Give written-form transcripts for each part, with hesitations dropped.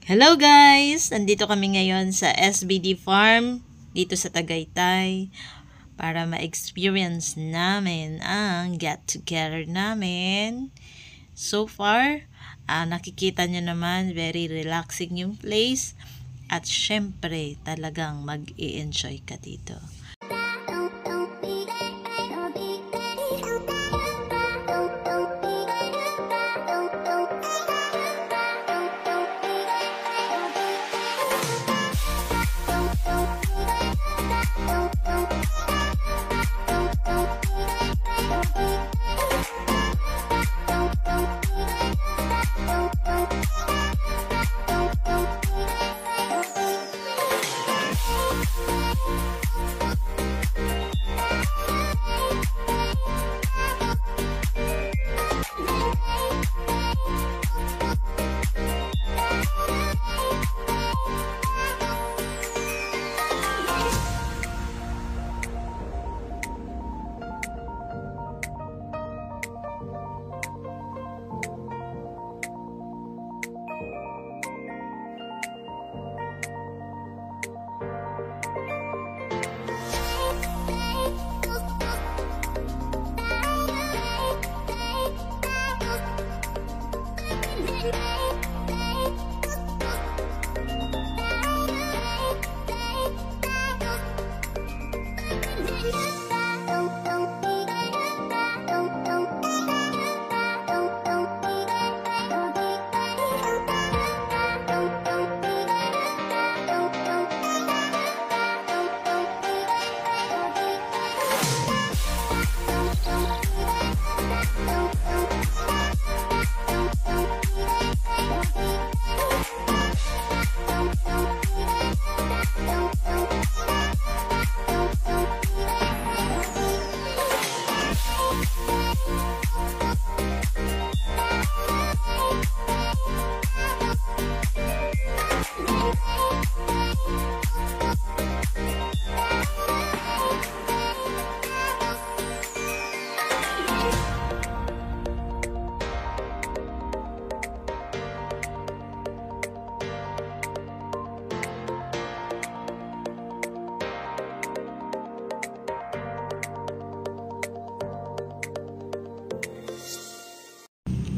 Hello guys! Nandito kami ngayon sa SBD Farm dito sa Tagaytay para ma-experience namin ang get-together namin. So far, nakikita nyo naman very relaxing yung place at syempre talagang mag-i-enjoy ka dito.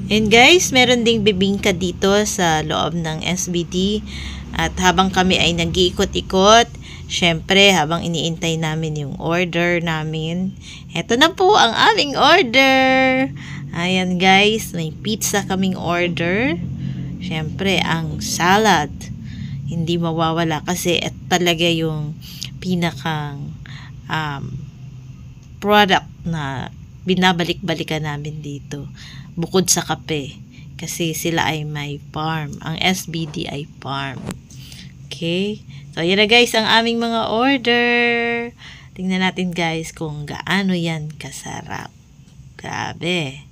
And guys, meron ding bibingka dito sa loob ng SBD. At habang kami ay nag-iikot-ikot, syempre habang iniintay namin yung order namin, eto na po ang aming order. Ayan guys, may pizza kaming order. Syempre, ang salad, hindi mawawala kasi ito talaga yung pinakang product na binabalik-balikan namin dito. Bukod sa kape. Kasi sila ay may farm. Ang SBD ay farm. Okay? So, yan na guys ang aming mga order. Tingnan natin guys kung gaano yan kasarap. Grabe.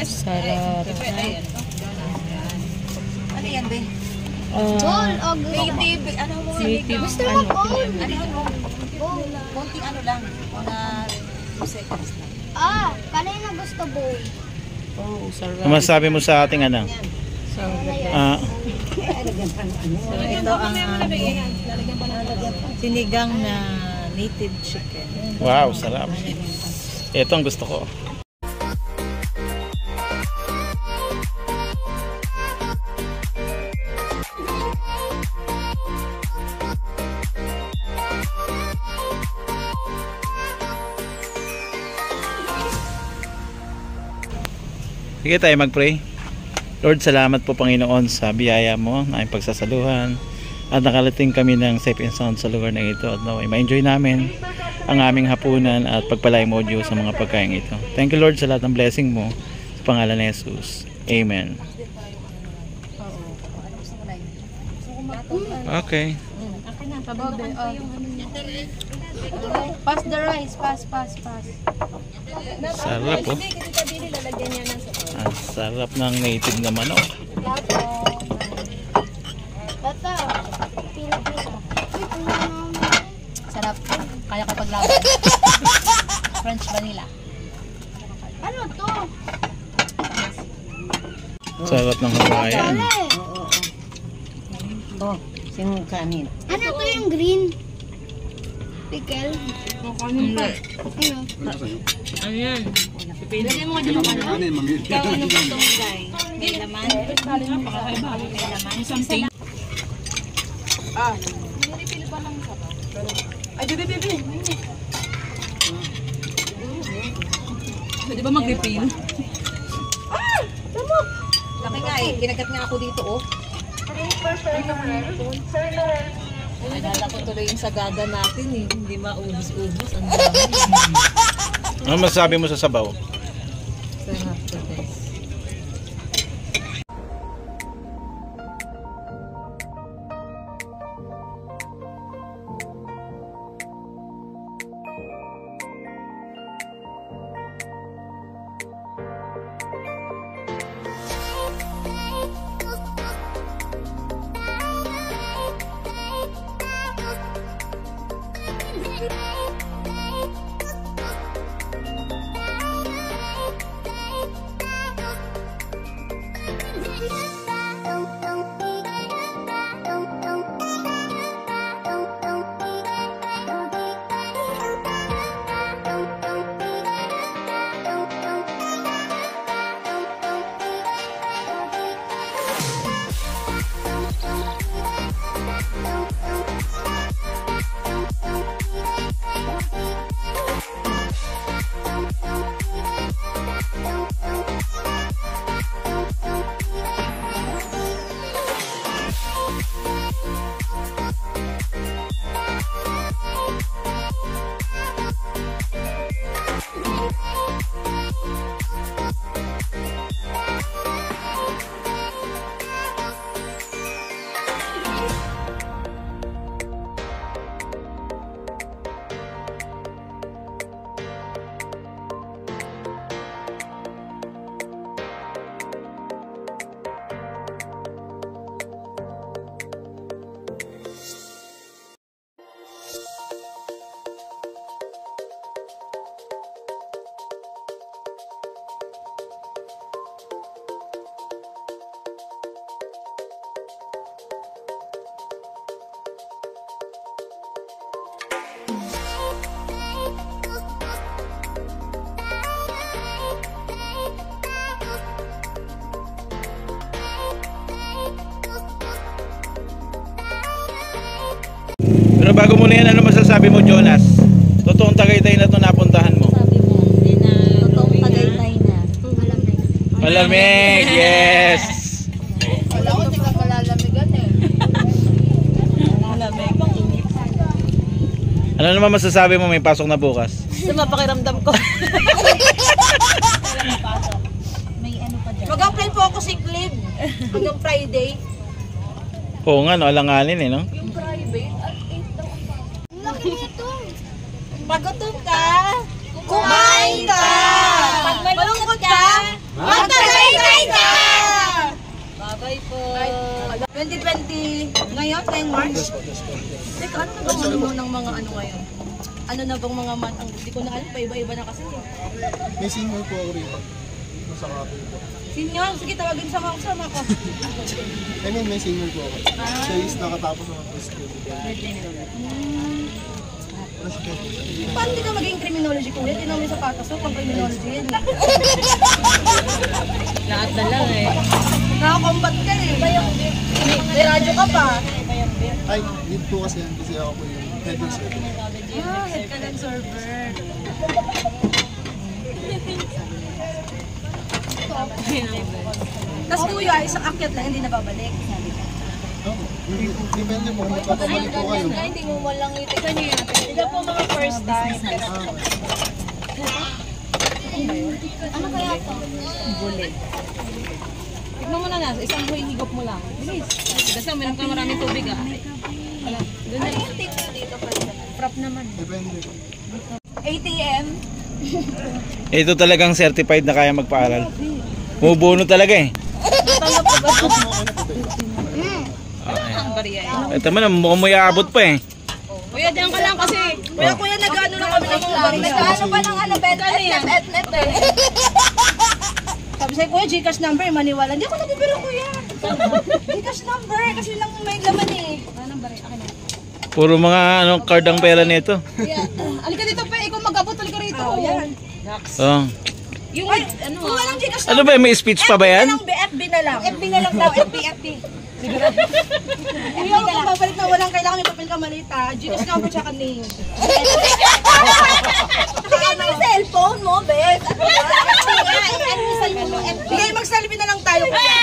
Sarap. Ano yan, be? Bowl o Native, ano mo? Native, Gusto mo bowl? Bowl. Konting ano lang. Mga 2 seconds lang. Kanina gusto bowl. Oh, sarap. Ano masasabi mo sa ating ano? So, Ah, so ito ang Sinigang na native chicken. Wow, sarap. Ito ang gusto ko. Sige tayo mag-pray. Lord, salamat po Panginoon sa biyaya mo na aming pagsasaluhan at nakalating kami ng safe and sound sa lugar na ito at naway ma-enjoy namin ang aming hapunan at pagpalay mo Diyos sa mga pagkain ito. Thank you Lord sa lahat ng blessing mo sa pangalan ni Jesus. Amen. Okay. Pass the rice. Pass. Sarap po. Ang sarap ng native na manok. Tata. Pila. Sarap. Kaya ko paglaban. French vanilla. Ano to? Sarap ng Hawaiian. Oh, sing kanin. Ano to yung green? Pickle? Ano? Ano yan? Lagyan mo ka dyan ng ano? Ikaw ano ba itong guy? May laman? May laman? Something? Ay, bibi. Pwede ba mag-refill? Laki nga eh. Ginagat nga ako dito oh. Ay, nala ko tuloy yung sagada natin eh. Hindi maubos-ubos. Ang dami. Ano masasabi mo sa sabaw? Sarap to guys. Pero bago muna yan, ano masasabi mo Jonas? Totoong Tagaytay na ito napuntahan mo? Sabi mo, totoong Tagaytay na. Malamig! Yes! Wala ko, hindi ka malalamigan eh. Ano naman masasabi mo may pasok na bukas? Sa mapakiramdam ko. May ano pa dyan. Mag-apply po ako sick leave hanggang Friday. Oo nga, no? Alanganin eh, no? Yung private at 8 daw. Ang laki nito. Pag gutom ka, Kumain ka! Pag malungkot ka, Magtagaytay ka! babay po. 2020, ngayon, ngayong March. Teka, ano na bang ano mo ng mga ano ngayon? Ano na bang mga hindi ko na alam, pa iba-iba na kasi. May single po ako rito. Nasa kape po. Senior, sige tawagin sa mga ko. I mean, may senior po ako. Siya is nakatapos ng first year. Paano di ka maging criminology kuya? Di naman yung sapatos mo pang criminology yun. Lahat na lang eh. Nakakombat ka eh. May radyo ka pa. Ay, lead po kasi yan kasi ako po yung head and server. Head ka ng server. Tapos kuya, isang akyat lang, hindi nababalik. Depende po, magpapabalik po kayo. Hindi mo walang itikan niyo yan. Hindi po mga first time. Ano kaya ito? Bulit. Tignan mo na na, isang higop mo lang. Bilis. Kasi meron ka maraming tubig ah. Wala. Doon na. Prop naman. Depende po. ATM. Ito talagang certified na kaya magpaaral. Mubuno talaga eh. Ang bariya eh. Ito man, mukhang may aabot pa eh. Kuya, diyan ka lang kasi. Kuya, nag-ano lang kami ng mga bariya. Nag-ano pa ng ano, etnet eh. Sabi sa'yo, kuya, Gcash number, maniwala. Hindi ako nabibiro, kuya. Gcash number, kasi lang may laman eh. Anong bariya? Akin na. Puro mga card ang pera nito. Kuya, alika dito pa. Ikaw mag-abot, alika rito. Yan. Oh. Yung ano Kung walang Gcash Ano ba, may speech pa ba yan? FB na lang. FB na lang daw, FB. Kuya, kung babalik na walang kailangan may papel ka malita, Gcash number tsaka name. Bigay mo yung cellphone mo, Beth. Hindi, magsalbi na lang tayo, kuya.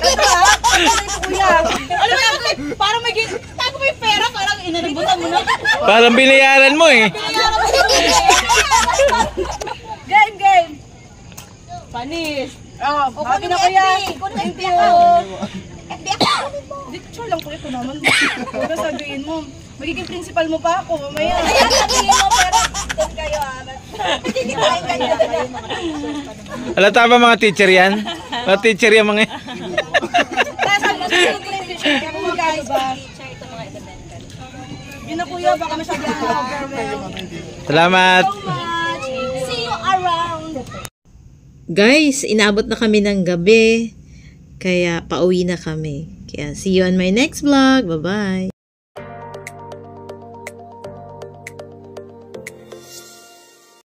Ito ha, ito kuya. ano ba yun? Parang may tago mo yung pera, parang inaributan mo na. Parang binayaran mo eh. Game. Panis. Oh, happy na kuya. Thank you. FB ako. Hindi, sure lang kuya ko naman. Pero sabihin mo, magiging principal mo pa ako mamaya. Ayan, sabihin mo, pero doon kayo ah. Hindi tayo kayo. Alata ba mga teacher yan? Mga teacher yan mga yan. Kaya sabi mo, kaya mo guys ba? Yun na kuya, baka masyado ang overwhelm. Salamat. So much. See you around. Guys, inabot na kami ng gabi. Kaya pauwi na kami. Kaya see you on my next vlog. Bye-bye.